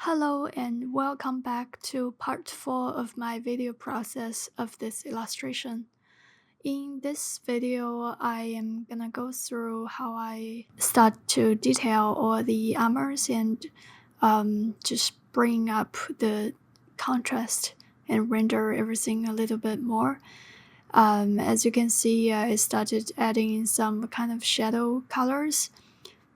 Hello and welcome back to part 4 of my video process of this illustration. In this video, I am gonna go through how I start to detail all the armors and just bring up the contrast and render everything a little bit more. As you can see, I started adding in some kind of shadow colors,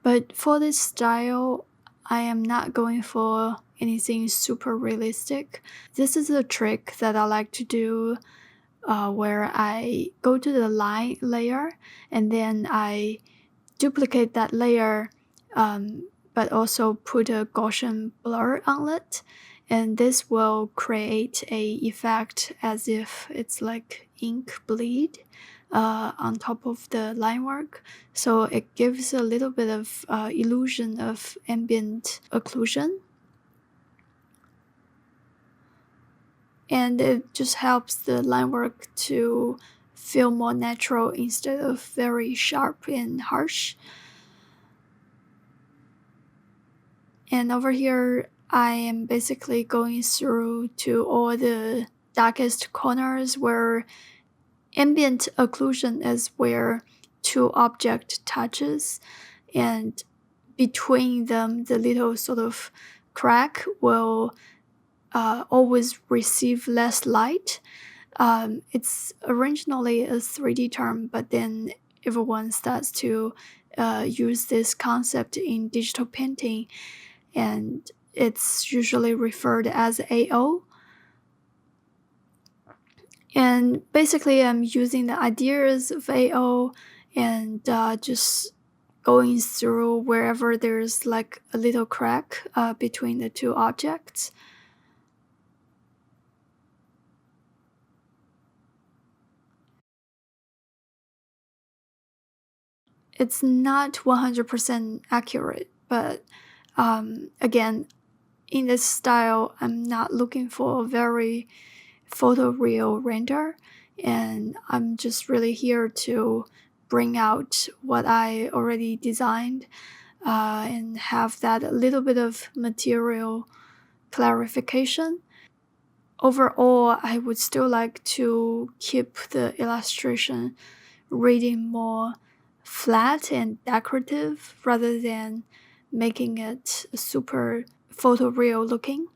but for this style, I am not going for anything super realistic. This is a trick that I like to do where I go to the line layer and then I duplicate that layer but also put a Gaussian blur on it, and this will create a effect as if it's like ink bleed on top of the line work, so it gives a little bit of illusion of ambient occlusion, and it just helps the line work to feel more natural instead of very sharp and harsh. And over here, I am basically going through to all the darkest corners where ambient occlusion is where two objects touches, and between them the little sort of crack will always receive less light. It's originally a 3D term, but then everyone starts to use this concept in digital painting, and it's usually referred as AO. And basically, I'm using the ideas of AO and just going through wherever there's like a little crack between the two objects. It's not 100% accurate, but again, in this style, I'm not looking for a very photoreal render, and I'm just really here to bring out what I already designed and have that a little bit of material clarification. Overall, I would still like to keep the illustration reading more flat and decorative rather than making it super photoreal looking.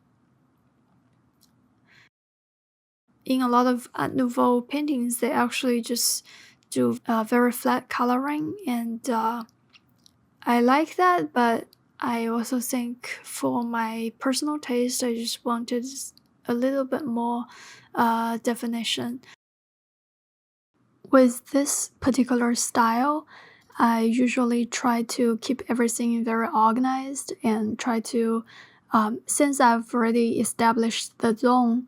In a lot of Art Nouveau paintings, they actually just do very flat coloring, and I like that, but I also think for my personal taste, I just wanted a little bit more definition. With this particular style, I usually try to keep everything very organized and try to, since I've already established the zone,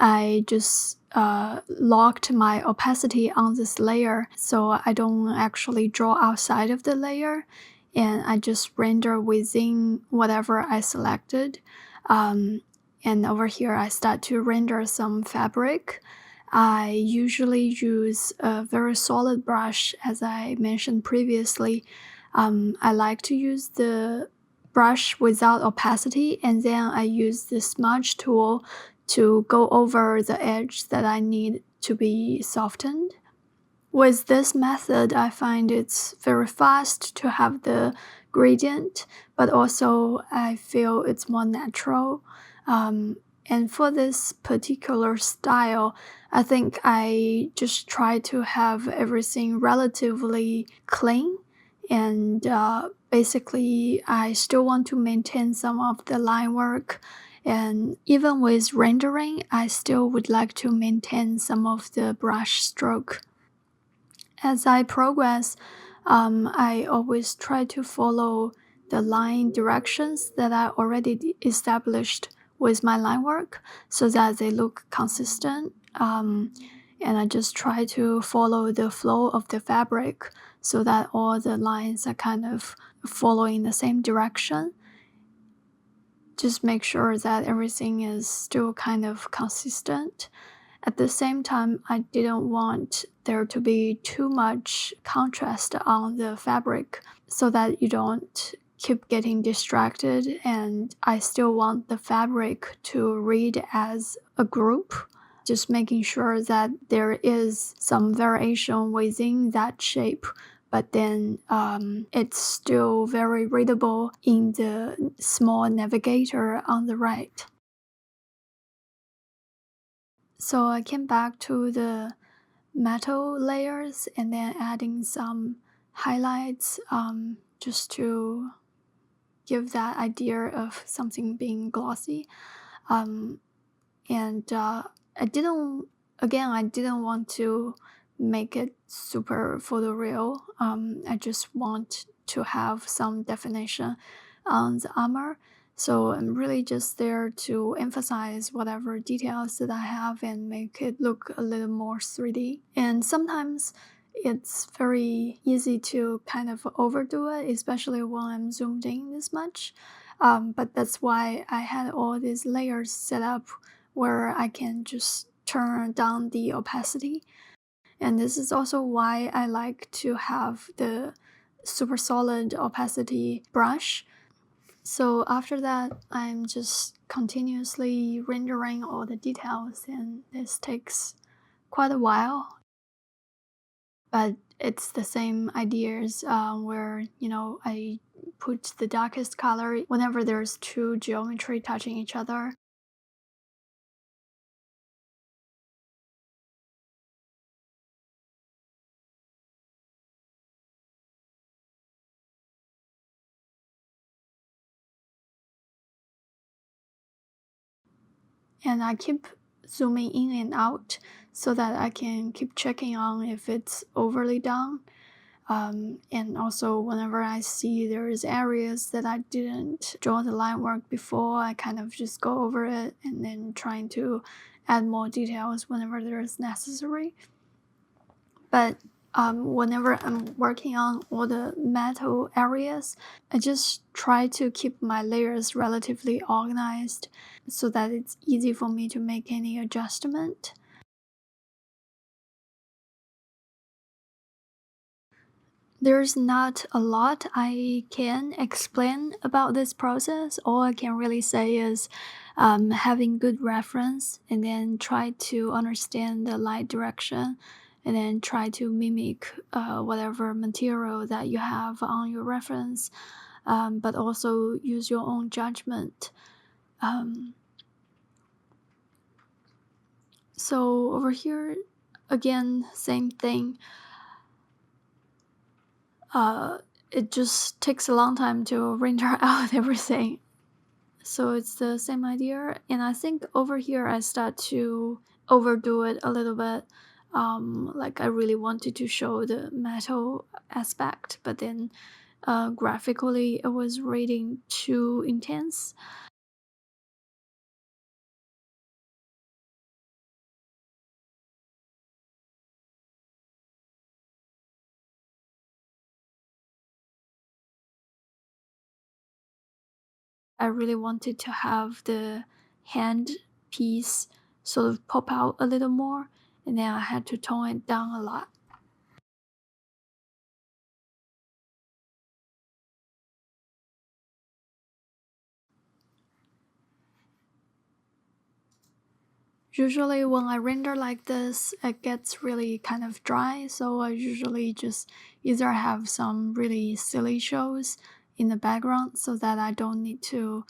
I just locked my opacity on this layer so I don't actually draw outside of the layer, and I just render within whatever I selected. And over here I start to render some fabric. I usually use a very solid brush, as I mentioned previously. I like to use the brush without opacity, and then I use the smudge tool to go over the edge that I need to be softened. With this method, I find it's very fast to have the gradient, but also I feel it's more natural. And for this particular style, I think I just try to have everything relatively clean, and basically I still want to maintain some of the line work, and even with rendering, I still would like to maintain some of the brush stroke. As I progress, I always try to follow the line directions that I already established with my line work so that they look consistent. And I just try to follow the flow of the fabric so that all the lines are kind of following the same direction. Just make sure that everything is still kind of consistent. At the same time, I didn't want there to be too much contrast on the fabric so that you don't keep getting distracted, and I still want the fabric to read as a group, just making sure that there is some variation within that shape, but then it's still very readable in the small navigator on the right. So I came back to the metal layers and then adding some highlights just to give that idea of something being glossy. Um, and I didn't want to make it super photoreal. I just want to have some definition on the armor. So I'm really just there to emphasize whatever details that I have and make it look a little more 3D. And sometimes it's very easy to kind of overdo it, especially when I'm zoomed in this much. But that's why I had all these layers set up where I can just turn down the opacity. And this is also why I like to have the super solid opacity brush. So after that, I'm just continuously rendering all the details, and this takes quite a while. But it's the same ideas where, I put the darkest color whenever there's two geometry touching each other. And I keep zooming in and out so that I can keep checking on if it's overly done. And also whenever I see there's areas that I didn't draw the line work before, I kind of just go over it and then trying to add more details whenever there's necessary. But whenever I'm working on all the metal areas, I just try to keep my layers relatively organized so that it's easy for me to make any adjustment. There's not a lot I can explain about this process. All I can really say is having good reference and then try to understand the light direction and then try to mimic whatever material that you have on your reference, but also use your own judgment. Um, so over here, again, same thing. It just takes a long time to render out everything. So it's the same idea. And I think over here I start to overdo it a little bit. Like I really wanted to show the metal aspect, but then graphically it was reading too intense. I really wanted to have the hand piece sort of pop out a little more, and then I had to tone it down a lot. Usually when I render like this, it gets really kind of dry, so I usually just either have some really silly shows in the background so that I don't need to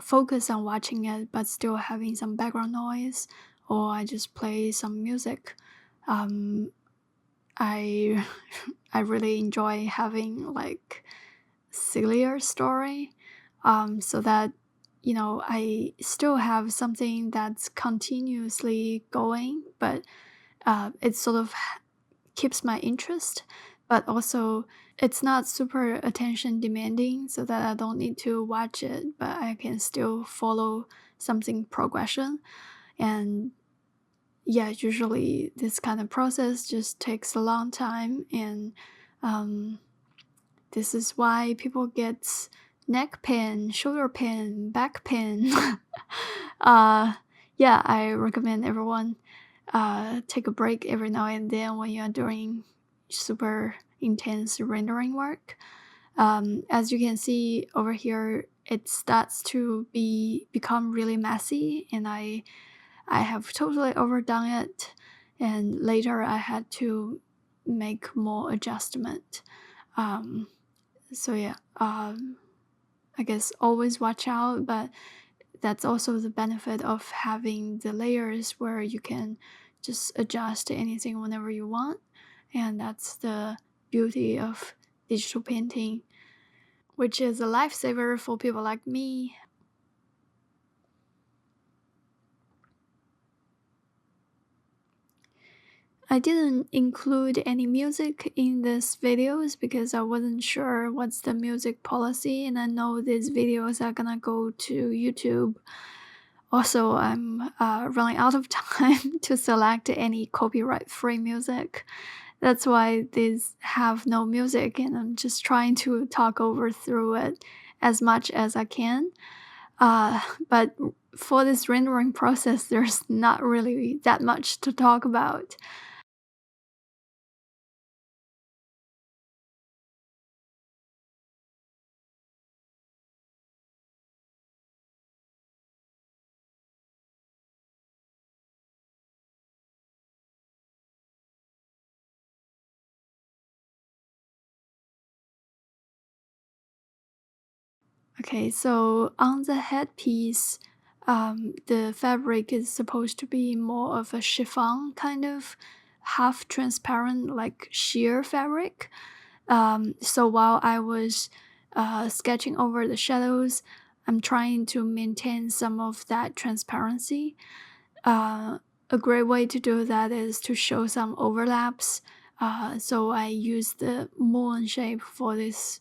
focus on watching it but still having some background noise, or I just play some music. Um, I I really enjoy having like sillier story, so that I still have something that's continuously going, but it sort of keeps my interest, but also it's not super attention demanding, so that I don't need to watch it, but I can still follow something progression. And yeah, usually this kind of process just takes a long time, and this is why people get neck pain, shoulder pain, back pain. uh, yeah, I recommend everyone take a break every now and then when you're doing super intense rendering work. As you can see over here, it starts to become really messy, and I have totally overdone it, and later I had to make more adjustment. So yeah, I guess always watch out, but that's also the benefit of having the layers where you can just adjust anything whenever you want, and that's the beauty of digital painting, which is a lifesaver for people like me. I didn't include any music in this videos because I wasn't sure what's the music policy, and I know these videos are gonna go to YouTube. Also, I'm running out of time to select any copyright-free music. That's why these have no music, and I'm just trying to talk over through it as much as I can. But for this rendering process, there's not really that much to talk about. Okay, so on the headpiece, the fabric is supposed to be more of a chiffon kind of half transparent, like sheer fabric. So while I was sketching over the shadows, I'm trying to maintain some of that transparency. A great way to do that is to show some overlaps. So I use the moon shape for this,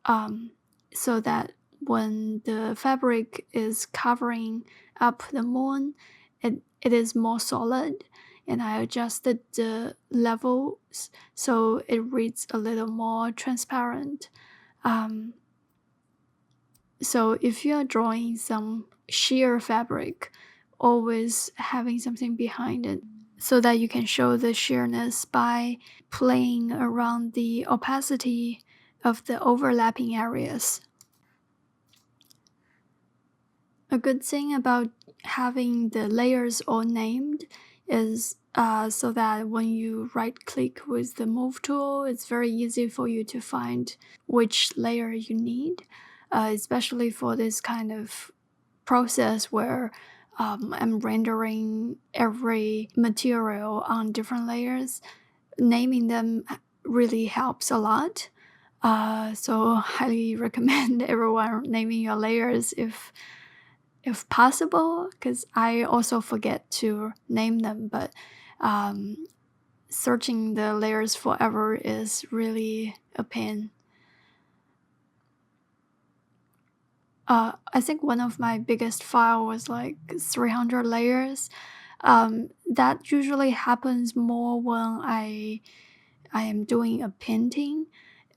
um, so that when the fabric is covering up the moon, it is more solid. And I adjusted the levels so it reads a little more transparent. Um, so if you are drawing some sheer fabric, always having something behind it so that you can show the sheerness by playing around the opacity of the overlapping areas. A good thing about having the layers all named is so that when you right click with the move tool, it's very easy for you to find which layer you need, especially for this kind of process where I'm rendering every material on different layers. Naming them really helps a lot. So highly recommend everyone naming your layers if possible, because I also forget to name them, but searching the layers forever is really a pain. I think one of my biggest file was like 300 layers. That usually happens more when I am doing a painting,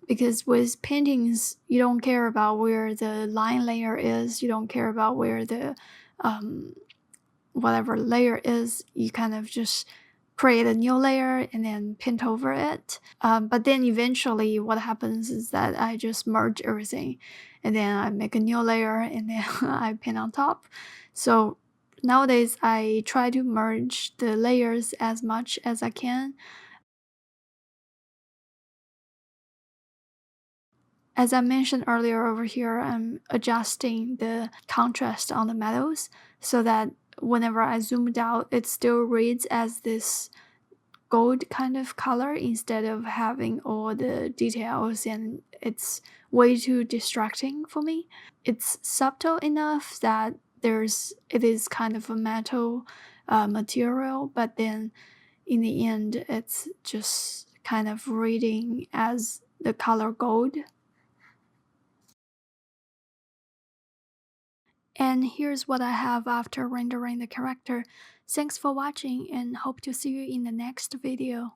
because with paintings you don't care about where the line layer is, you don't care about where the whatever layer is, you kind of just create a new layer and then paint over it. But then eventually what happens is that I just merge everything, and then I make a new layer and then I paint on top. So nowadays I try to merge the layers as much as I can. As I mentioned earlier over here, I'm adjusting the contrast on the metals so that whenever I zoomed out, it still reads as this gold kind of color instead of having all the details, and it's way too distracting for me. It's subtle enough that it is kind of a metal material, but then in the end, it's just kind of reading as the color gold. And here's what I have after rendering the character. Thanks for watching and hope to see you in the next video.